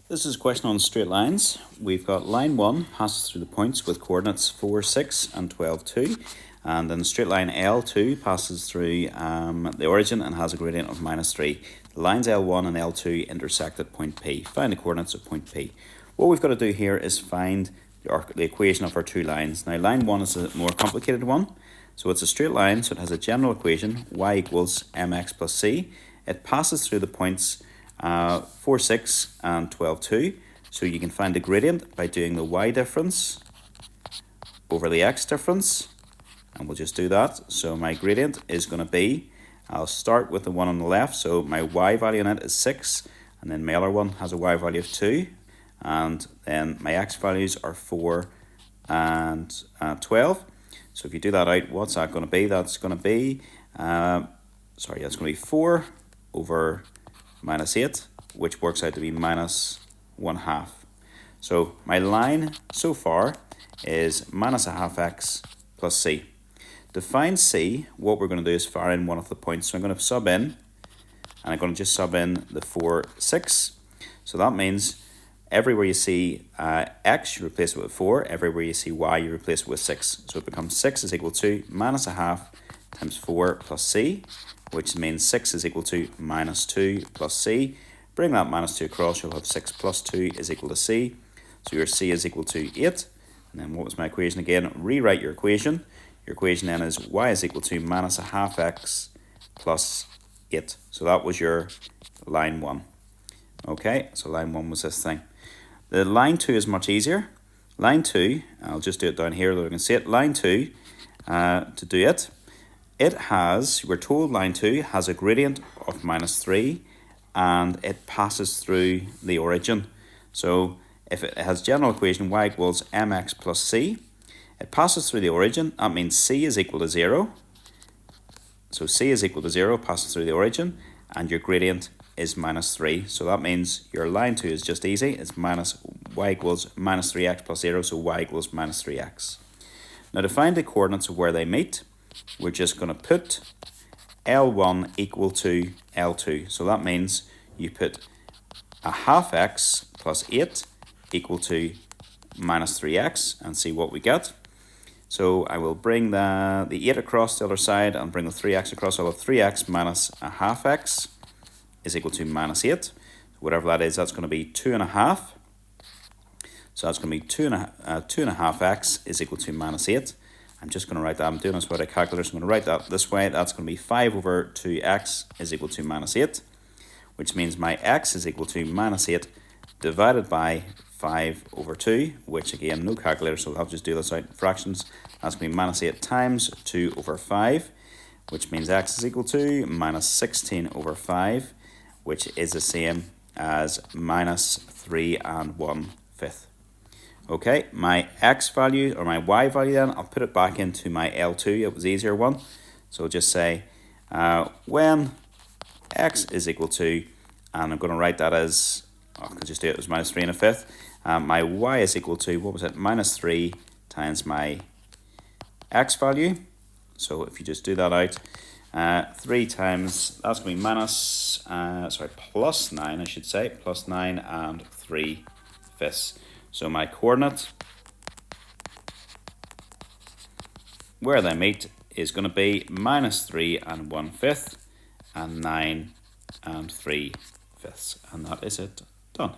This is a question on straight lines. We've got line 1 passes through the points with coordinates 4, 6 and 12, 2. And then straight line L2 passes through the origin and has a gradient of -3. The lines L1 and L2 intersect at point P. Find the coordinates of point P. What we've got to do here is find the equation of our two lines. Now line 1 is a more complicated one. So it's a straight line, so it has a general equation, y equals mx plus c. It passes through the points 4, 6 and 12, 2. So you can find the gradient by doing the y difference over the x difference. And we'll just do that. So my gradient is going to be, I'll start with the one on the left. So my y value in it is 6. And then my other one has a y value of 2. And then my x values are 4 and 12. So if you do that out, what's that going to be? That's going to be, that's going to be 4 over -8, which works out to be -1/2. So my line so far is -1/2x plus c. To find c, what we're going to do is fire in one of the points. So I'm going to sub in, and I'm going to just sub in the 4, 6. So that means everywhere you see x, you replace it with 4. Everywhere you see y, you replace it with 6. So it becomes 6 is equal to -1/2 times 4 plus c, which means 6 is equal to -2 plus c. Bring that -2 across, you'll have 6 plus 2 is equal to c. So your c is equal to 8. And then what was my equation again? Rewrite your equation. Your equation then is y is equal to -1/2x plus 8. So that was your line 1. Okay, so line 1 was this thing. The line 2 is much easier. Line 2, I'll just do it down here so you can see it. Line 2, to do it, it has, we're told line 2 has a gradient of -3 and it passes through the origin. So if it has general equation y equals mx plus c, it passes through the origin. That means c is equal to 0. So c is equal to 0, passes through the origin, and your gradient is -3. So that means your line 2 is just easy. It's y equals -3x plus 0, so y equals -3x. Now to find the coordinates of where they meet, we're just going to put L1 equal to L2. So that means you put 1/2x plus 8 equal to -3x and see what we get. So I will bring the 8 across the other side and bring the 3x across. I'll have 3x minus 1/2x is equal to -8. Whatever that is, that's going to be 2.5. So that's going to be 2.5x is equal to -8. I'm just going to write that. I'm doing this without a calculator, so I'm going to write that this way. That's going to be 5 over 2x is equal to -8, which means my x is equal to -8 divided by 5 over 2, which again, no calculator, so I'll just do this out in fractions. That's going to be -8 times 2 over 5, which means x is equal to -16 over 5, which is the same as -3 1/5. Okay, my x value, or my y value then, I'll put it back into my L2, it was the easier one. So I'll just say, when x is equal to, and I'm going to write that as, I can just do it as -3 1/5. My y is equal to, what was it, -3 times my x value. So if you just do that out, 3 times, that's going to be plus 9, I should say, plus 9 3/5. So my coordinate where they meet is going to be -3 1/5 and 9 3/5. And that is it, done.